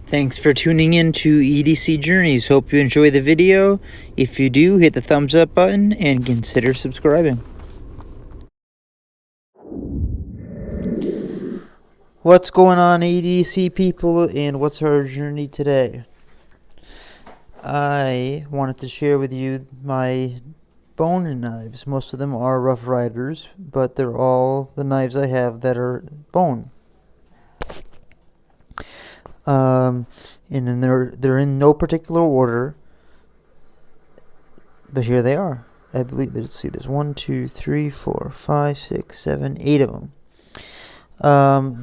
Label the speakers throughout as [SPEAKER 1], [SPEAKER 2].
[SPEAKER 1] Thanks for tuning in to EDC Journeys. Hope you enjoy the video. If you do, hit the thumbs up button and consider subscribing. What's going on, EDC people, and what's our journey today? I wanted to share with you my bone knives. Most of them are Rough Riders, but they're all the knives I have that are bone. And then they're in no particular order, but here they are. I believe, let's see, there's 1, 2, 3, 4, 5, 6, 7, 8 of them.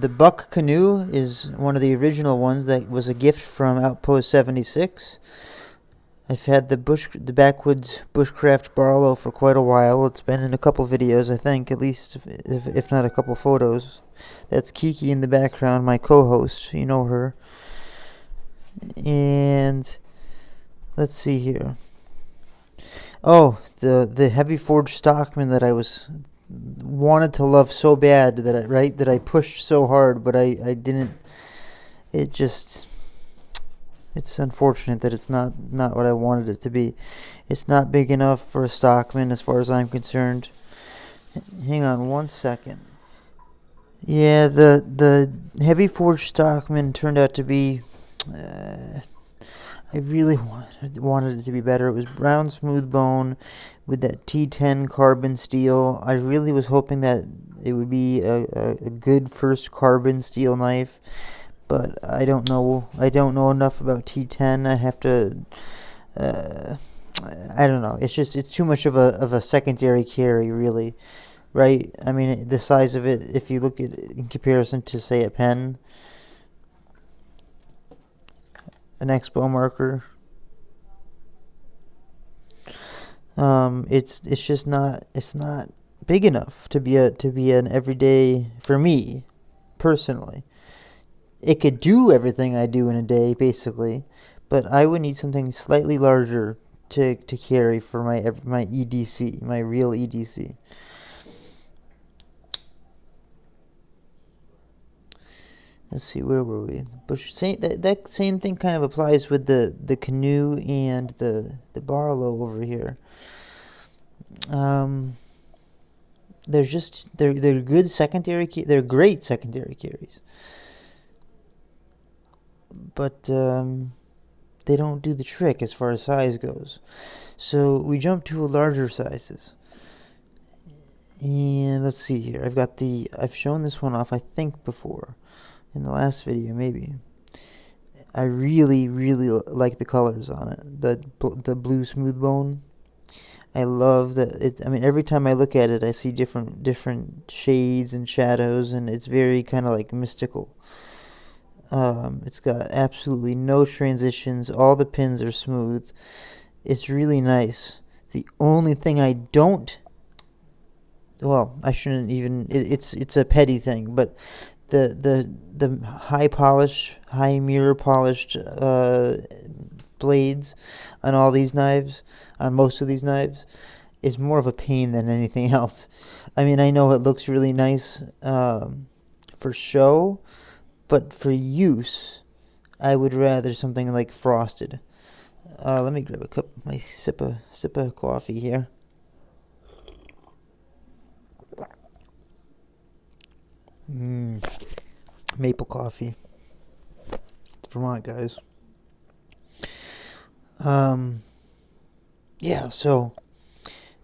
[SPEAKER 1] The Buck Canoe is one of the original ones that was a gift from Outpost 76. I've had the Backwoods Bushcraft Barlow for quite a while. It's been in a couple videos, I think, at least, if not a couple photos. That's Kiki in the background, my co-host. You know her. And let's see here. Oh, the heavy forged Stockman that I wanted to love so bad that I pushed so hard, but I didn't. It's unfortunate that it's not what I wanted it to be. It's not big enough for a Stockman as far as I'm concerned. Hang on one second. Yeah, the heavy forged Stockman turned out to be, I really wanted it to be better. It was brown smooth bone with that T10 carbon steel. I really was hoping that it would be a good first carbon steel knife, but I don't know enough about T10. I have to, I don't know. It's too much of a secondary carry, really. Right? I mean, the size of it, if you look at it in comparison to, say, a pen, an expo marker, it's just not big enough to be an everyday, for me personally. It could do everything I do in a day, basically, but I would need something slightly larger to carry for my EDC, my real EDC. Let's see, where were we? That same thing kind of applies with the Canoe and the Barlow over here. They're good secondary. They're great secondary carries, but they don't do the trick as far as size goes. So we jump to larger sizes. And let's see here. I've shown this one off, I think, before. In the last video, maybe. I really, really like the colors on it. The blue smooth bone. I love that. I mean, every time I look at it, I see different shades and shadows, and it's very kind of like mystical. It's got absolutely no transitions. All the pins are smooth. It's really nice. The only thing I don't, well, I shouldn't even. It's a petty thing, but the high mirror polished blades on all these knives, on most of these knives, is more of a pain than anything else. I mean, I know it looks really nice for show, but for use, I would rather something like frosted. Let me grab a cup, my sip of coffee here. Maple coffee. Vermont, guys. Yeah, so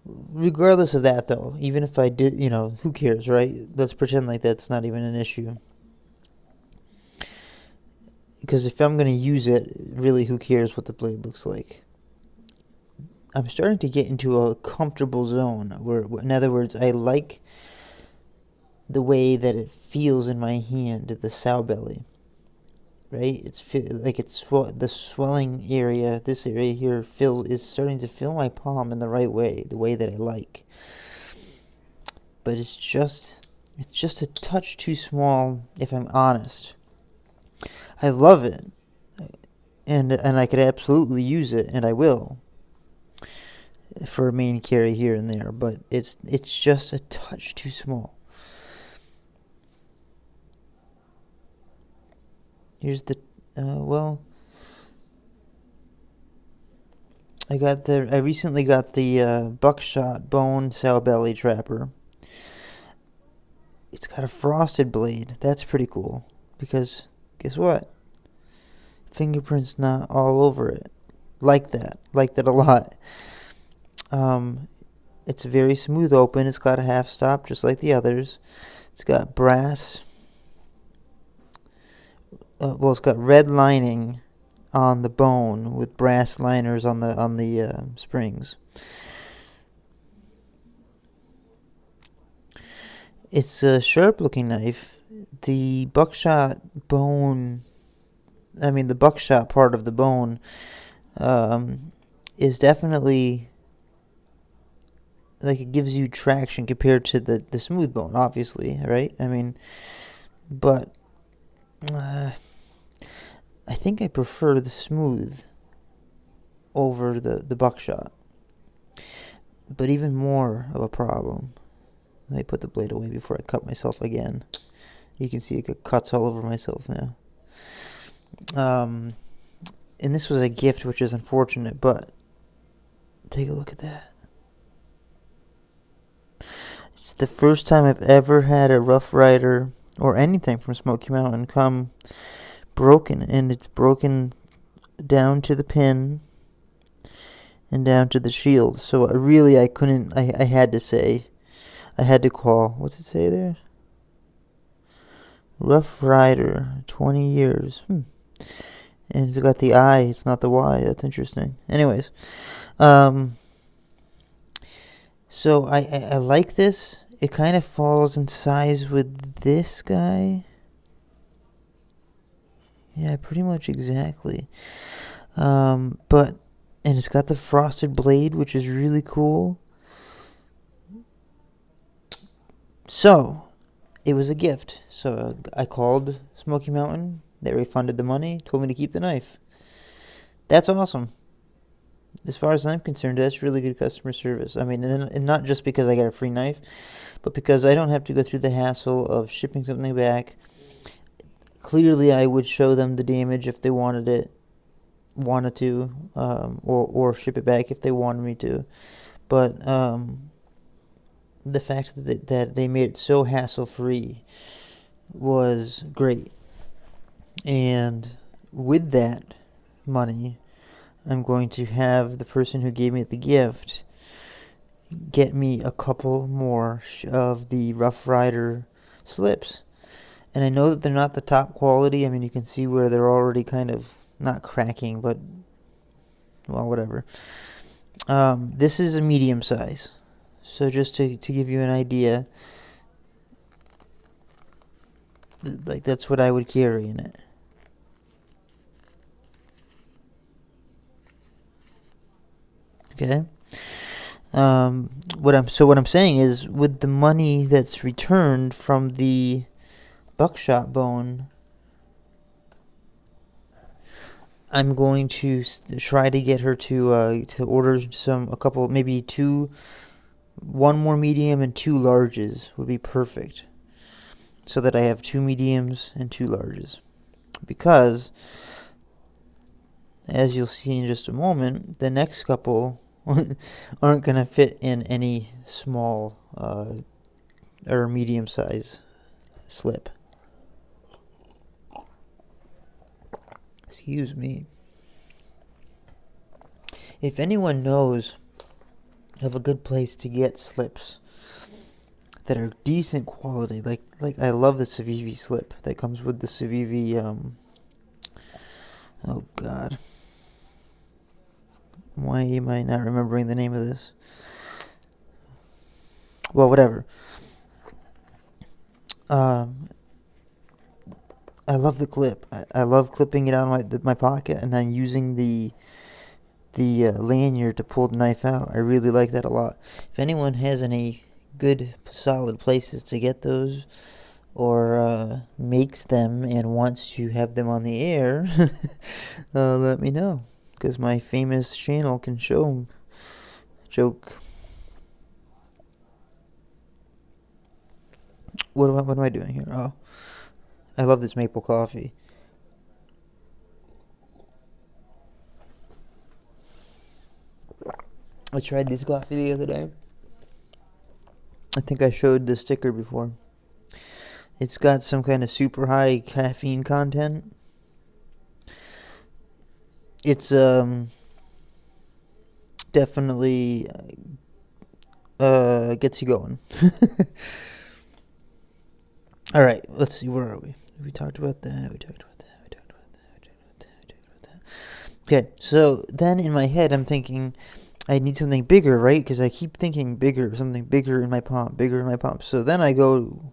[SPEAKER 1] regardless of that, though, even if I did, who cares, right? Let's pretend like that's not even an issue. Because if I'm going to use it, really, who cares what the blade looks like? I'm starting to get into a comfortable zone where, in other words, I like the way that it feels in my hand, the sow belly, right? The swelling area, this area here, is starting to fill my palm in the right way, the way that I like. But it's just a touch too small, if I'm honest. I love it, and I could absolutely use it, and I will, for a main carry here and there, but it's just a touch too small. Here's Well, I recently got the buckshot bone sow belly trapper. It's got a frosted blade. That's pretty cool because guess what? Fingerprints not all over it. Like that a lot. It's a very smooth open. It's got a half stop just like the others. It's got brass. Well, it's got red lining on the bone with brass liners on the springs. It's a sharp-looking knife. The buckshot part of the bone, is definitely like it gives you traction compared to the smooth bone, obviously, right? I mean, but I think I prefer the smooth over the buckshot. But even more of a problem. Let me put the blade away before I cut myself again. You can see it got cuts all over myself now. And this was a gift, which is unfortunate, but take a look at that. It's the first time I've ever had a Rough Rider or anything from Smoky Mountain come broken, and it's broken down to the pin and down to the shield. So I couldn't, I had to say, I had to call, what's it say there? Rough Rider, 20 years. And it's got the I, it's not the Y. That's interesting. Anyways, so I like this. It kind of falls in size with this guy. Yeah, pretty much exactly. And it's got the frosted blade, which is really cool. So, it was a gift. So I called Smoky Mountain. They refunded the money, told me to keep the knife. That's awesome. As far as I'm concerned, that's really good customer service. I mean, and not just because I got a free knife, but because I don't have to go through the hassle of shipping something back. Clearly, I would show them the damage if they wanted to, or ship it back if they wanted me to. But the fact that they made it so hassle-free was great. And with that money, I'm going to have the person who gave me the gift get me a couple more of the Rough Rider slips. And I know that they're not the top quality. I mean, you can see where they're already kind of not cracking, but, well, whatever. This is a medium size. So just to give you an idea, like that's what I would carry in it. Okay. What I'm saying is, with the money that's returned from the buckshot bone, I'm going to try to get her to order a couple, maybe one more medium and 2 larges would be perfect, so that I have 2 mediums and 2 larges. Because, as you'll see in just a moment, the next couple aren't going to fit in any small or medium size slip. Excuse me. If anyone knows of a good place to get slips that are decent quality, like I love the Civivi slip that comes with the Civivi, oh god, why am I not remembering the name of this? Well, whatever. I love the clip. I love clipping it out of my pocket and then using the lanyard to pull the knife out. I really like that a lot. If anyone has any good solid places to get those, or makes them and wants to have them on the air, let me know, because my famous channel can show 'em. Joke. What am I doing here? Oh, I love this maple coffee. I tried this coffee the other day. I think I showed the sticker before. It's got some kind of super high caffeine content. It's definitely gets you going. All right, let's see, where are we? We talked about that. Okay, so then in my head I'm thinking I need something bigger, right? Because I keep thinking bigger, something bigger in my palm, bigger in my palm. So then I go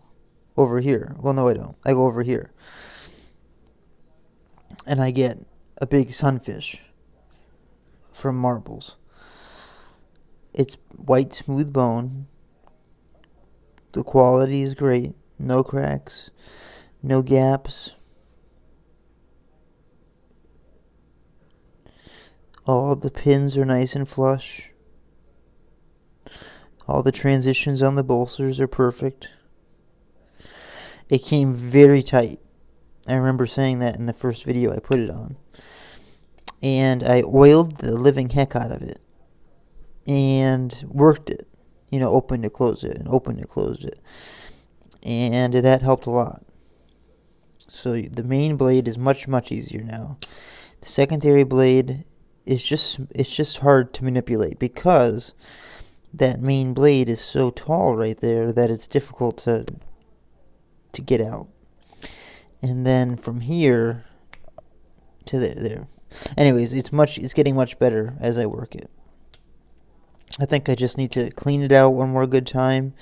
[SPEAKER 1] over here. Well, no, I don't. I go over here. And I get a big sunfish from Marbles. It's white, smooth bone. The quality is great. No cracks. No gaps. All the pins are nice and flush. All the transitions on the bolsters are perfect. It came very tight. I remember saying that in the first video I put it on. And I oiled the living heck out of it. And worked it. You know, opened it, closed it, and opened it, closed it. And that helped a lot. So the main blade is much, much easier now. The secondary blade is just hard to manipulate because that main blade is so tall right there that it's difficult to get out. And then from here to there. Anyways, it's getting much better as I work it. I think I just need to clean it out one more good time,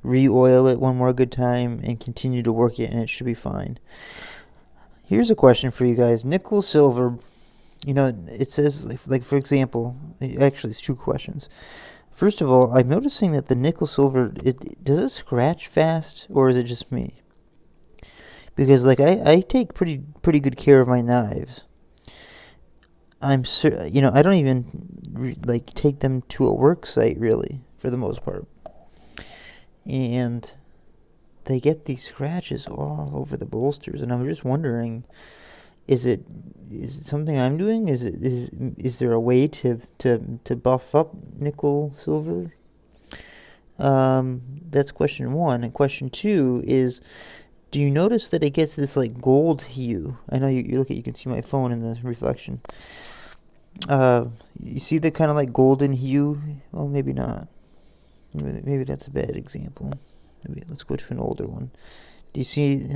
[SPEAKER 1] re-oil it one more good time, and continue to work it, and it should be fine. Here's a question for you guys. Nickel, silver, you know, it says, like for example, actually it's two questions. First of all, I'm noticing that the nickel silver, does it scratch fast, or is it just me? Because like I take pretty good care of my knives. I don't even like take them to a work site really for the most part, and they get these scratches all over the bolsters, and I'm just wondering, is it something I'm doing? Is there a way to buff up nickel silver? That's question one, and question two is, do you notice that it gets this like gold hue? I know you look at, you can see my phone in the reflection. You see the kind of like golden hue? Well, maybe not. Maybe that's a bad example. Maybe let's go to an older one. Do you see?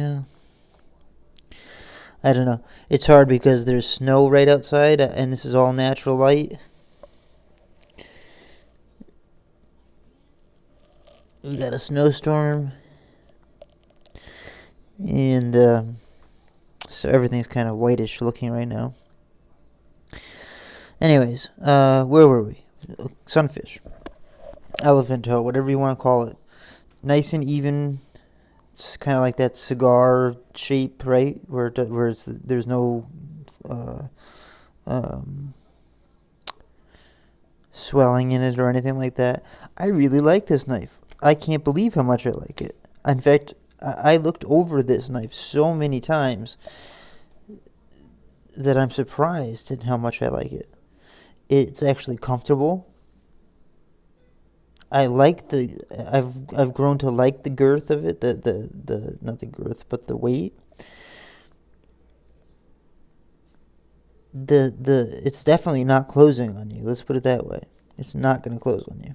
[SPEAKER 1] I don't know. It's hard because there's snow right outside, and this is all natural light. We got a snowstorm, and so everything's kind of whitish looking right now. Anyways, where were we? Sunfish, elephant toe, whatever you want to call it. Nice and even. It's kind of like that cigar shape, right? Where there's no swelling in it or anything like that. I really like this knife. I can't believe how much I like it. In fact, I looked over this knife so many times that I'm surprised at how much I like it. It's actually comfortable. I like I've grown to like the girth of it, the not the girth, but the weight. It's definitely not closing on you. Let's put it that way. It's not going to close on you.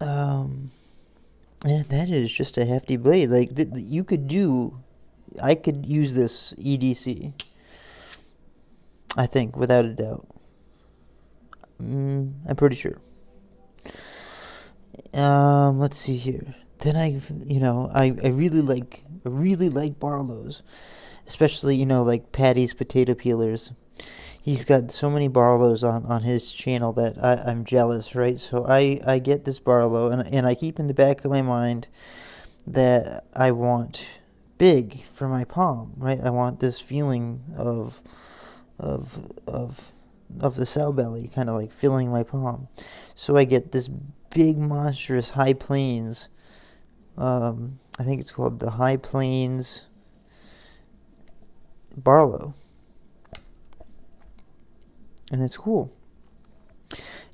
[SPEAKER 1] And that is just a hefty blade. Like I could use this EDC. I think, without a doubt. I'm pretty sure. Let's see here. Then I really like Barlow's, especially like Patty's potato peelers. He's got so many Barlows on his channel that I'm jealous, right? So I get this Barlow, and I keep in the back of my mind that I want big for my palm, right? I want this feeling of the sow belly kind of like filling my palm. So I get this big monstrous High Plains. I think it's called the High Plains Barlow. And it's cool.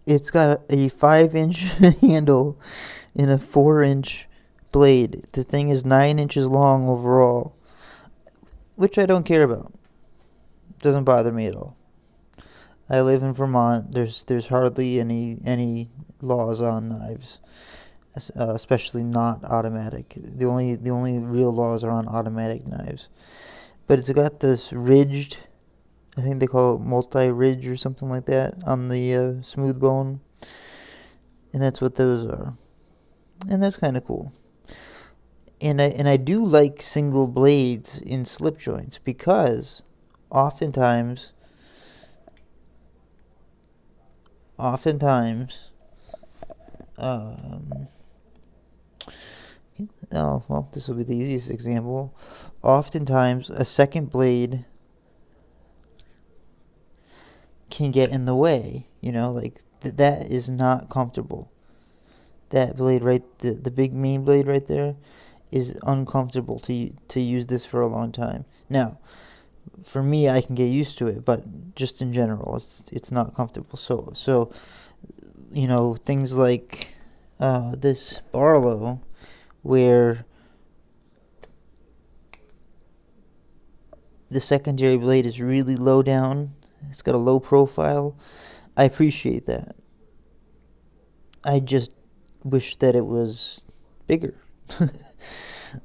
[SPEAKER 1] It's got a 5-inch handle and a 4-inch blade. The thing is 9 inches long overall, which I don't care about. Doesn't bother me at all. I live in Vermont. There's hardly any laws on knives, especially not automatic. The only real laws are on automatic knives. But it's got this ridged, I think they call it multi-ridge or something like that, on the smooth bone, and that's what those are, and that's kind of cool. And I do like single blades in slip joints because oftentimes, um, oh well, this will be the easiest example. Oftentimes, a second blade can get in the way. Like that is not comfortable. That blade right, the big main blade right there, is uncomfortable to use this for a long time. Now, for me, I can get used to it, but just in general, it's not comfortable. So things like this Barlow, where the secondary blade is really low down. It's got a low profile. I appreciate that. I just wish that it was bigger.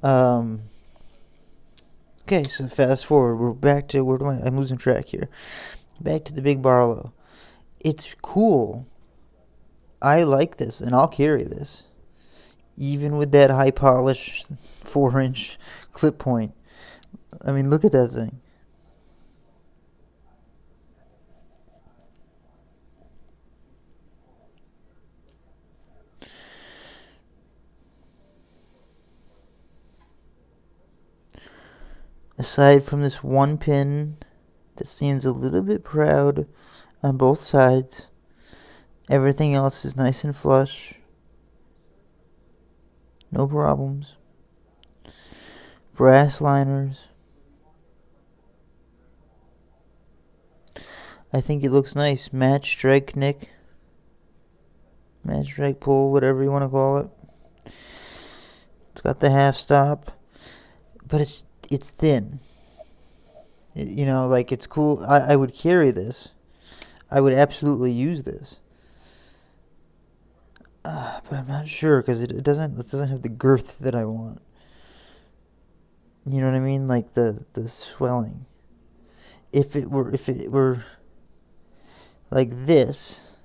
[SPEAKER 1] um, okay, so fast forward. We're back to I'm losing track here. Back to the big Barlow. It's cool. I like this, and I'll carry this, even with that high polish 4-inch clip point. I mean, look at that thing. Aside from this one pin that seems a little bit proud on both sides, everything else is nice and flush. No problems. Brass liners. I think it looks nice. Match strike nick. Match strike pull, whatever you want to call it. It's got the half stop, but it's thin. Like it's cool. I would carry this. I would absolutely use this. But I'm not sure because it doesn't have the girth that I want. You know what I mean? Like the swelling. If it were like this,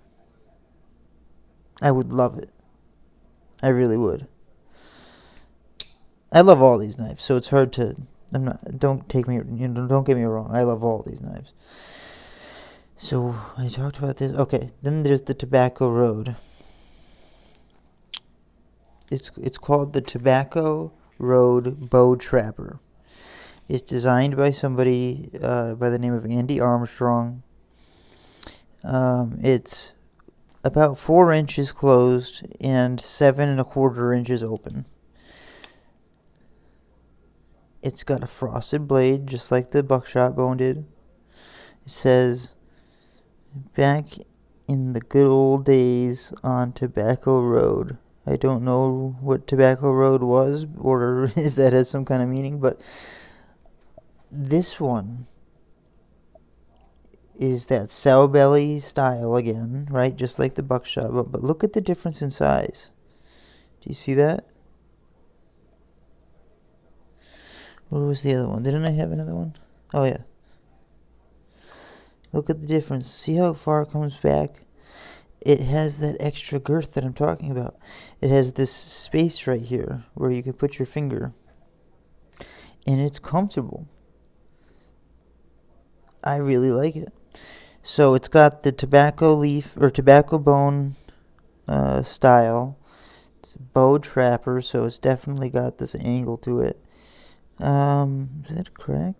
[SPEAKER 1] I would love it. I really would. I love all these knives, so it's hard to. Don't get me wrong. I love all these knives. So I talked about this. Okay, then there's the Tobacco Road. It's called the Tobacco Road Bow Trapper. It's designed by somebody by the name of Andy Armstrong. It's about 4 inches closed and 7¼ inches open. It's got a frosted blade, just like the buckshot bone did. It says, "Back in the good old days on Tobacco Road." I don't know what Tobacco Road was, or if that has some kind of meaning, but this one is that sow belly style again, right? Just like the buckshot, but look at the difference in size. Do you see that? What was the other one? Didn't I have another one? Oh, yeah. Look at the difference. See how far it comes back? It has that extra girth that I'm talking about. It has this space right here where you can put your finger. And it's comfortable. I really like it. So it's got the tobacco leaf or tobacco bone style. It's a bow trapper, so it's definitely got this angle to it. Is that a crack?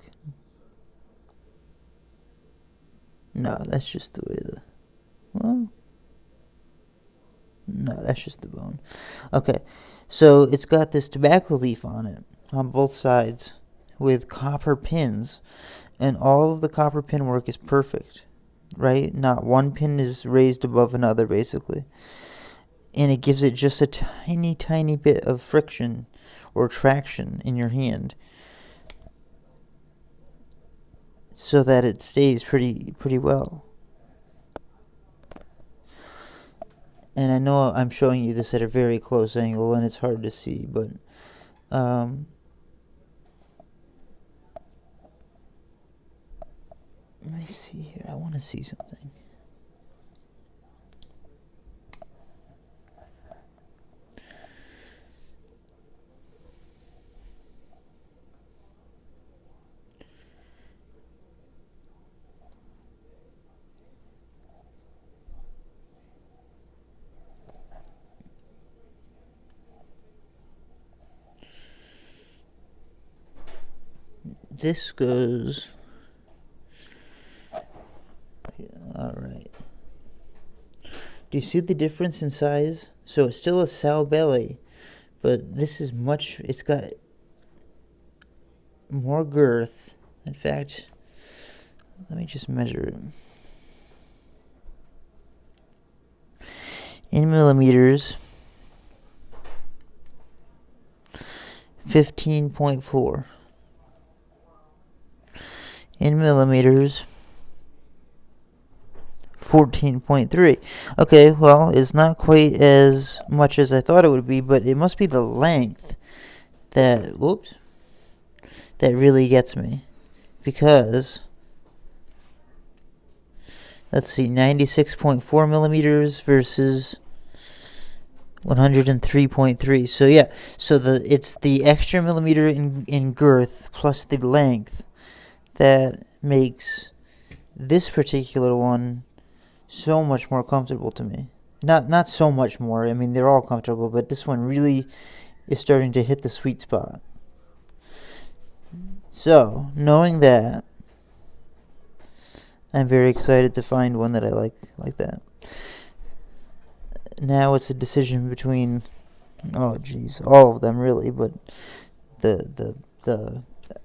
[SPEAKER 1] No, that's just the way no, that's just the bone. Okay, so it's got this tobacco leaf on it, on both sides, with copper pins, and all of the copper pin work is perfect. right? Not one pin is raised above another, basically. And it gives it just a tiny, tiny bit of friction or traction in your hand, so that it stays pretty well. And I know I'm showing you this at a very close angle and it's hard to see, but let me see here. I want to see something. This goes, alright. Do you see the difference in size? So it's still a sow belly, but this is much, it's got more girth. In fact, let me just measure it. In millimeters, 15.4. In millimeters, 14.3. Okay, well, it's not quite as much as I thought it would be, but it must be the length that, whoops, that really gets me. Because, let's see, 96.4 millimeters versus 103.3. So yeah, so it's the extra millimeter in girth plus the length that makes this particular one so much more comfortable to me. Not so much more. I mean, they're all comfortable, but this one really is starting to hit the sweet spot. So, knowing that, I'm very excited to find one that I like that. Now it's a decision between, oh geez, all of them really, but the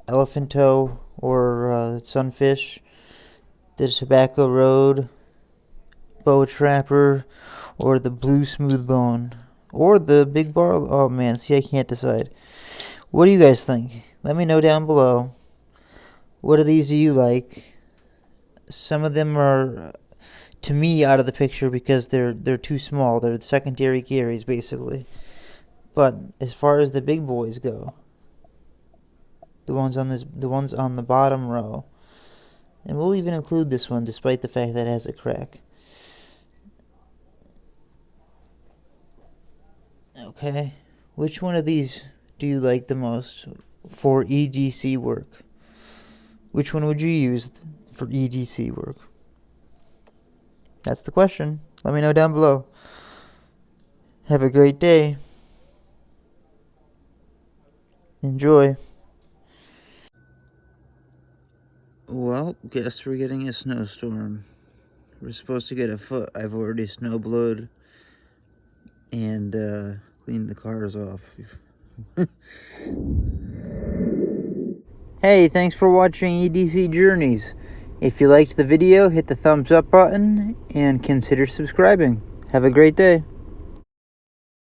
[SPEAKER 1] elephant toe or Sunfish, the tobacco road, bow trapper, or the blue smooth bone, or the big Barlow. Oh man, see, I can't decide. What do you guys think? Let me know down below. What of these do you like? Some of them are, to me, out of the picture because they're too small. They're secondary carries, basically. But as far as the big boys go, the ones on the bottom row, and we'll even include this one, despite the fact that it has a crack. Okay, which one of these do you like the most for EDC work? Which one would you use for EDC work? That's the question. Let me know down below. Have a great day. Enjoy. Well, guess we're getting a snowstorm. We're supposed to get a foot. I've already snowblowed and cleaned the cars off. Hey, thanks for watching EDC Journeys. If you liked the video, hit the thumbs up button and consider subscribing. Have a great day.